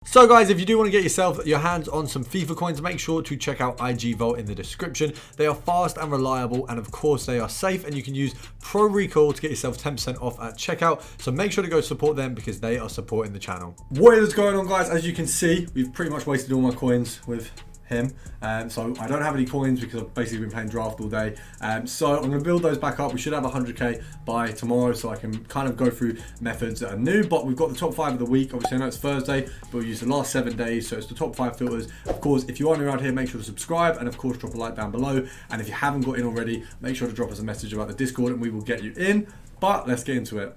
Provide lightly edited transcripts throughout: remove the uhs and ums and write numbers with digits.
So guys, if you do want to get yourself your hands on some FIFA coins, make sure to check out IG Vault in the description. They are fast and reliable, and of course they are safe, and you can use Pro Recall to get yourself 10% off at checkout. So make sure to go support them because they are supporting the channel. What is going on, guys? As you can see, we've pretty much wasted all my coins with him. So I don't have any coins because I've basically been playing draft all day. So I'm going to build those back up. We should have 100k by tomorrow, so I can kind of go through methods that are new. But we've got the top 5 of the week. Obviously, I know it's Thursday, but we'll use the last 7 days. So it's the top 5 filters. Of course, if you are new around here, make sure to subscribe, and of course, drop a like down below. And if you haven't got in already, make sure to drop us a message about the Discord and we will get you in. But let's get into it.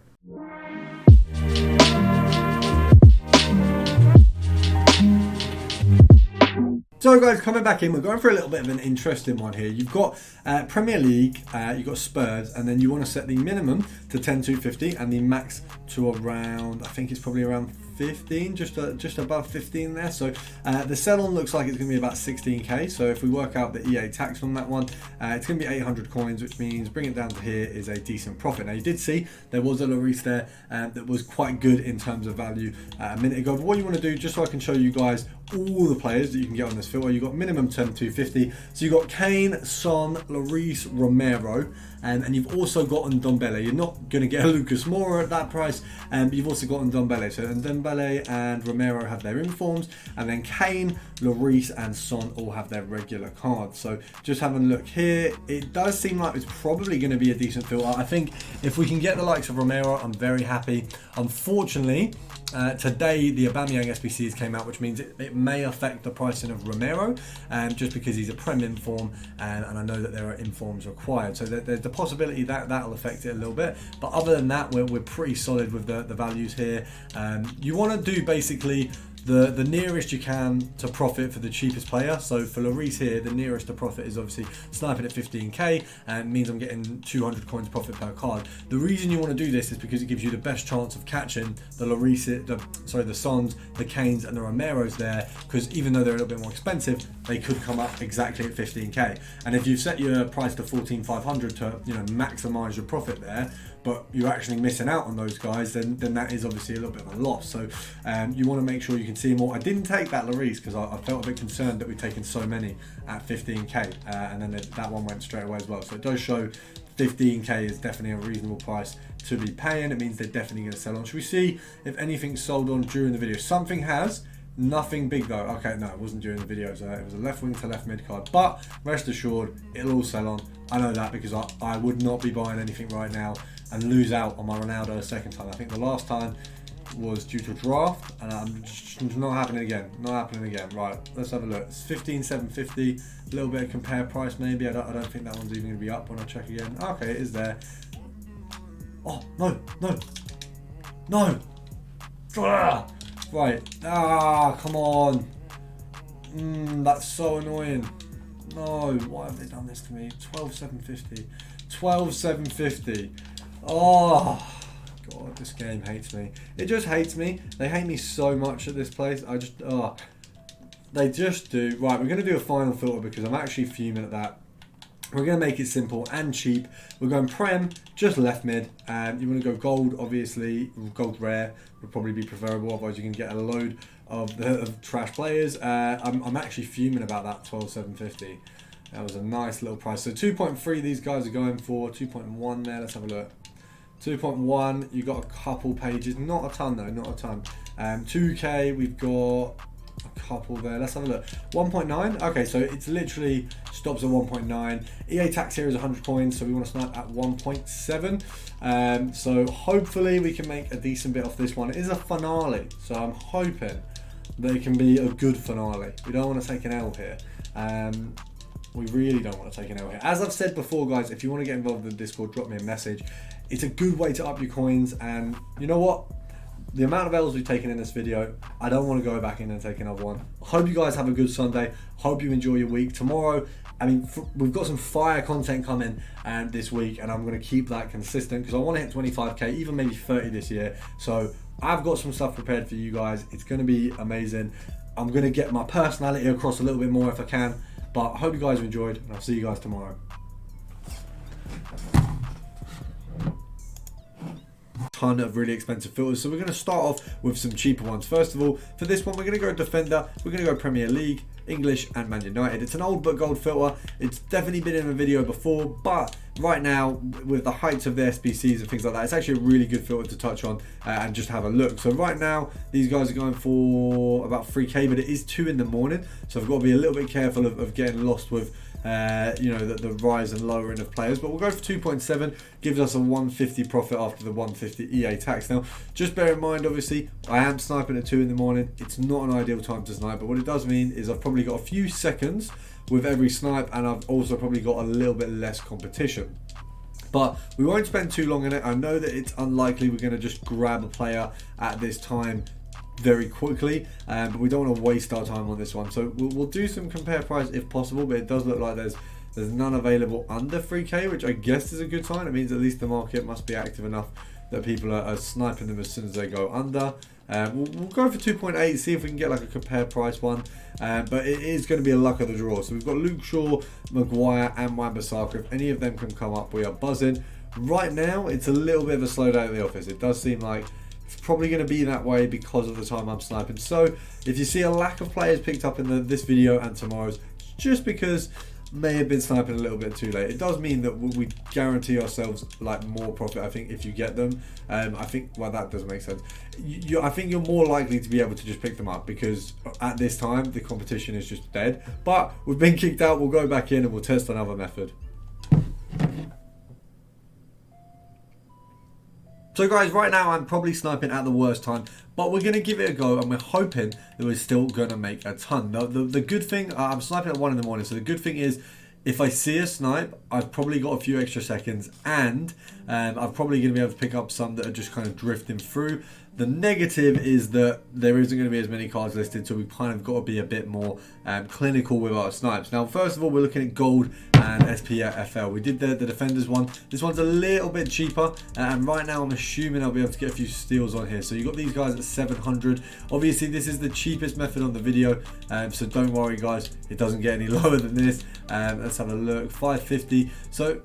So guys, coming back in, we're going for a little bit of an interesting one here. You've got Premier League, you've got Spurs, and then you want to set the minimum to 10,250 and the max to around, I think it's probably around 15, just above 15 there. So the sell-on looks like it's going to be about 16k. So if we work out the EA tax on that one, it's going to be 800 coins, which means bring it down to here is a decent profit. Now you did see there was a Lloris there that was quite good in terms of value a minute ago. But what you want to do, just so I can show you guys all the players that you can get on this filter, you've got minimum 10,250. So you've got Kane, Son, Lloris, Romero, and you've also got Ndombele. You're not going to get a Lucas Moura at that price, but you've also got Ndombele. So Ndombele and Romero have their informs, and then Kane, Lloris, and Son all have their regular cards. So just having a look here, it does seem like it's probably going to be a decent filter. I think if we can get the likes of Romero, I'm very happy. Unfortunately, today the Aubameyang SBCs came out, which means it may affect the pricing of Romero, just because he's a Prem inform, and I know that there are informs required. So there's the possibility that that'll affect it a little bit. But other than that, we're pretty solid with the values here. You want to do basically the nearest you can to profit for the cheapest player. So for Lloris here, the nearest to profit is obviously sniping at 15k, and means I'm getting 200 coins profit per card. The reason you want to do this is because it gives you the best chance of catching the Lloris, the Sons, the Kanes, and the Romeros there, because even though they're a little bit more expensive, they could come up exactly at 15k. And if you set your price to 14,500 to maximize your profit there, but you're actually missing out on those guys, then that is obviously a little bit of a loss. So you want to make sure you can see more. I didn't take that Lloris because I felt a bit concerned that we've taken so many at 15k, and then that one went straight away as well. So it does show 15k is definitely a reasonable price to be paying. It means they're definitely going to sell on. Should we see if anything's sold on during the video? Something has. Nothing big though. Okay, no, it wasn't during the video. It was a left wing to left mid card, but rest assured it'll all sell on. I know that because I would not be buying anything right now and lose out on my Ronaldo a second time. I think the last time was due to draft, and I'm just not happening again. Not happening again. Right, let's have a look. It's 15,750. A little bit of compare price maybe. I don't think that one's even going to be up when I check again. Okay, it is there. Oh no. Right. Come on. That's so annoying. No, why have they done this to me? 12,750. 12,750. Oh, God, this game hates me. It just hates me. They hate me so much at this place. They just do. Right, we're going to do a final filter because I'm actually fuming at that. We're going to make it simple and cheap. We're going Prem, just left mid. You want to go gold, obviously. Gold rare would probably be preferable. Otherwise, you can get a load of trash players. I'm actually fuming about that 12,750. That was a nice little price. So 2.3 these guys are going for. 2.1 there. Let's have a look. 2.1. You got a couple pages. Not a ton though. Not a ton. 2k. We've got a couple there. Let's have a look. 1.9. Okay, so it's literally stops at 1.9. EA tax here is 100 coins, so we want to start at 1.7. So hopefully we can make a decent bit off this one. It is a finale, so I'm hoping that it can be a good finale. We don't want to take an L here. We really don't want to take an L here. As I've said before, guys, if you want to get involved in the Discord, drop me a message. It's a good way to up your coins, and you know what? The amount of L's we've taken in this video, I don't want to go back in and take another one. I hope you guys have a good Sunday. Hope you enjoy your week. Tomorrow, I mean, we've got some fire content coming this week, and I'm going to keep that consistent because I want to hit 25k, even maybe 30 this year. So I've got some stuff prepared for you guys. It's going to be amazing. I'm going to get my personality across a little bit more if I can. But I hope you guys enjoyed, and I'll see you guys tomorrow. ton of really expensive filters. So we're going to start off with some cheaper ones. First of all, for this one, we're going to go Defender, we're going to go Premier League, English and Man United. It's an old but gold filter. It's definitely been in a video before, but right now with the heights of the SBCs and things like that, it's actually a really good filter to touch on and just have a look. So right now these guys are going for about 3k, but it is 2 in the morning, so I've got to be a little bit careful of getting lost with you know, the rise and lowering of players. But we'll go for 2.7, gives us a 150 profit after the 150 EA tax. Now just bear in mind, obviously I am sniping at 2 in the morning. It's not an ideal time to snipe, but what it does mean is I've probably got a few seconds with every snipe, and I've also probably got a little bit less competition. But we won't spend too long in it. I know that it's unlikely we're going to just grab a player at this time very quickly, but we don't want to waste our time on this one. So we'll do some compare price if possible, but it does look like there's none available under 3k, which I guess is a good sign. It means at least the market must be active enough that people are sniping them as soon as they go under. We'll go for 2.8, see if we can get like a compare price one, but it is going to be a luck of the draw. So we've got Luke Shaw, Maguire and Wan-Bissaka. If any of them can come up, we are buzzing. Right now it's a little bit of a slowdown at the office. It does seem like it's probably going to be that way because of the time I'm sniping. So if you see a lack of players picked up in this video and tomorrow's, just because may have been sniping a little bit too late. It does mean that we guarantee ourselves like more profit, I think, if you get them. I think, well, that does make sense. I think you're more likely to be able to just pick them up because at this time the competition is just dead. But we've been kicked out, we'll go back in and we'll test another method. So guys, right now I'm probably sniping at the worst time, but we're going to give it a go and we're hoping that we're still going to make a ton. The good thing, I'm sniping at 1 in the morning, so the good thing is if I see a snipe, I've probably got a few extra seconds, and I'm probably going to be able to pick up some that are just kind of drifting through. The negative is that there isn't going to be as many cards listed, so we've kind of got to be a bit more clinical with our snipes. Now, first of all, we're looking at gold and SPFL. We did the defenders one. This one's a little bit cheaper, and right now I'm assuming I'll be able to get a few steals on here. So you've got these guys at 700. Obviously, this is the cheapest method on the video, so don't worry, guys. It doesn't get any lower than this. Let's have a look. 550. So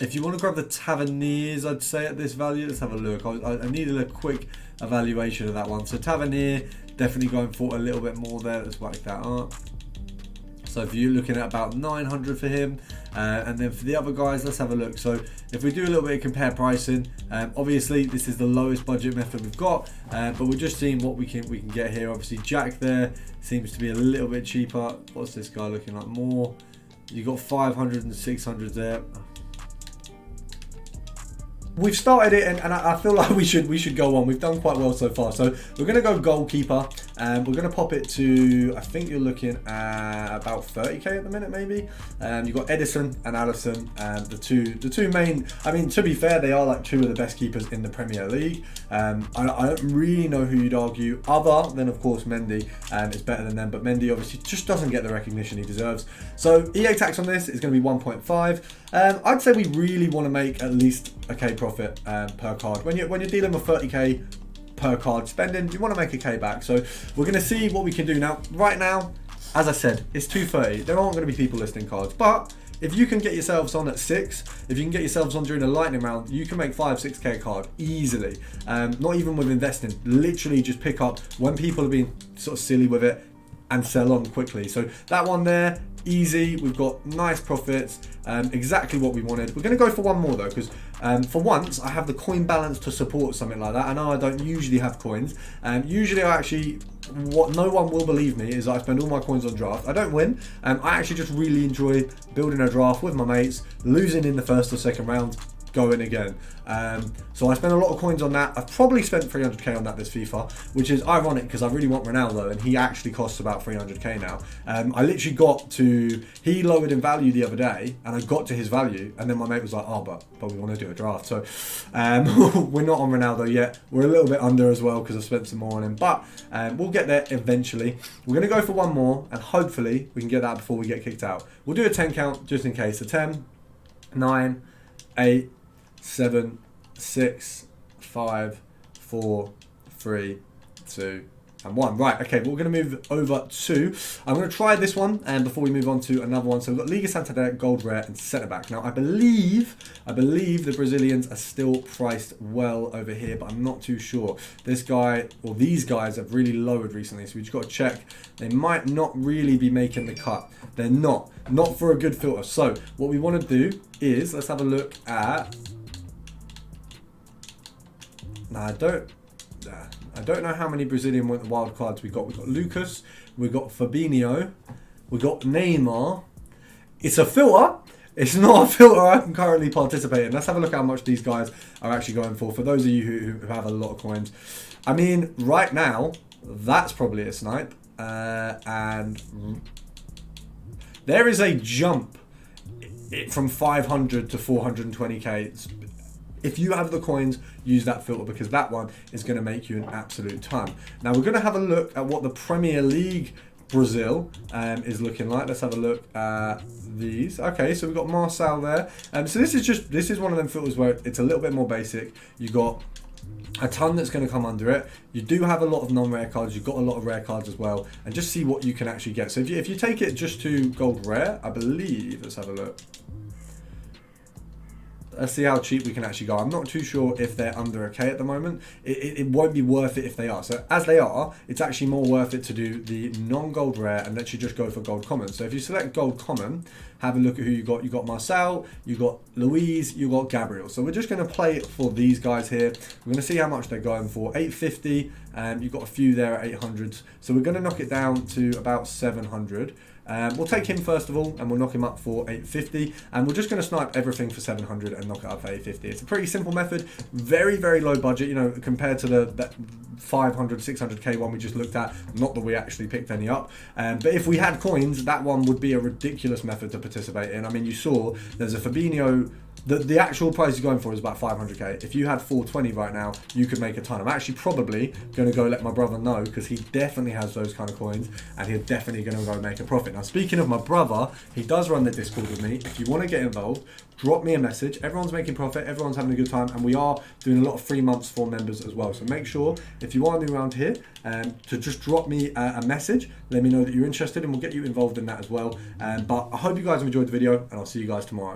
if you want to grab the Taverniers, I'd say at this value, let's have a look. I needed a quick evaluation of that one. So Tavernier, definitely going for a little bit more there. Let's whack that up. So if you're looking at about 900 for him, and then for the other guys, let's have a look. So if we do a little bit of compare pricing, obviously this is the lowest budget method we've got, but we're just seeing what we can get here. Obviously Jack there seems to be a little bit cheaper. What's this guy looking like more? You got 500 and 600 there. We've started it, and I feel like we should go on. We've done quite well so far. So we're going to go goalkeeper, and we're going to pop it to, I think you're looking at about 30k at the minute, maybe. You've got Edison and Allison, the two main. I mean, to be fair, they are like 2 of the best keepers in the Premier League. I don't really know who you'd argue, other than of course Mendy is better than them, but Mendy obviously just doesn't get the recognition he deserves. So EA tax on this is going to be 1.5. I'd say we really want to make at least a K profit per card. When you're dealing with 30k per card spending, you want to make a K back. So we're going to see what we can do now. Right now, as I said, it's 230. There aren't going to be people listing cards, but if you can get yourselves on at 6, if you can get yourselves on during a lightning round, you can make 5-6k a card easily. Not even with investing, literally just pick up when people are being sort of silly with it and sell on quickly. So that one there, easy. We've got nice profits, exactly what we wanted. We're going to go for one more though, because for once I have the coin balance to support something like that. I know I don't usually have coins, usually I actually, what no one will believe me is I spend all my coins on draft. I don't win. I actually just really enjoy building a draft with my mates, losing in the first or second round, going again. So I spent a lot of coins on that. I've probably spent 300k on that this FIFA, which is ironic because I really want Ronaldo and he actually costs about 300k now. I literally got to, he lowered in value the other day and I got to his value, and then my mate was like, oh, but we want to do a draft. So we're not on Ronaldo yet. We're a little bit under as well because I've spent some more on him, but we'll get there eventually. We're going to go for one more and hopefully we can get that before we get kicked out. We'll do a 10 count just in case. So 10, 9, 8, 7, 6, 5, 4, 3, 2, and 1. Right, okay, but we're going to move over to, I'm going to try this one and before we move on to another one. So we've got Liga Santander, Gold Rare and Centre Back. Now I believe the Brazilians are still priced well over here, but I'm not too sure. This guy, or these guys have really lowered recently, so we just got to check. They might not really be making the cut. They're not for a good filter. So what we want to do is, let's have a look at, now I don't know how many Brazilian wild cards we got. We've got Lucas, we've got Fabinho, we've got Neymar. It's a filter. It's not a filter I can currently participate in. Let's have a look at how much these guys are actually going for those of you who have a lot of coins. I mean, right now, that's probably a snipe. And there is a jump from 500 to 420k. If you have the coins, use that filter because that one is going to make you an absolute ton. Now we're going to have a look at what the Premier League Brazil is looking like. Let's have a look at these. Okay, so we've got Marcel there. So this is one of them filters where it's a little bit more basic. You got a ton that's going to come under it. You do have a lot of non-rare cards. You've got a lot of rare cards as well, and just see what you can actually get. So if you take it just to gold rare, I believe. Let's have a look. Let's see how cheap we can actually go. I'm not too sure if they're under a K at the moment. It won't be worth it if they are. So as they are, it's actually more worth it to do the non-gold rare and let you just go for gold common. So if you select gold common, have a look at who you got. You got Marcel, you got Louise, you got Gabriel. So we're just going to play for these guys here. We're going to see how much they're going for. 850, and you've got a few there at 800s. So we're going to knock it down to about 700. We'll take him first of all, and we'll knock him up for 850, and we're just going to snipe everything for 700 and knock it up for 850. It's a pretty simple method, very, very low budget, you know, compared to that 500, 600k one we just looked at. Not that we actually picked any up, but if we had coins, that one would be a ridiculous method to participate in. I mean, you saw there's a Fabinho. The actual price he's going for is about 500k. If you had 420 right now, you could make a ton. I'm actually probably going to go let my brother know because he definitely has those kind of coins and he's definitely going to go make a profit. Now, speaking of my brother, he does run the Discord with me. If you want to get involved, drop me a message. Everyone's making profit. Everyone's having a good time. And we are doing a lot of free months for members as well. So make sure, if you are new around here, to just drop me a message. Let me know that you're interested and we'll get you involved in that as well. But I hope you guys have enjoyed the video and I'll see you guys tomorrow.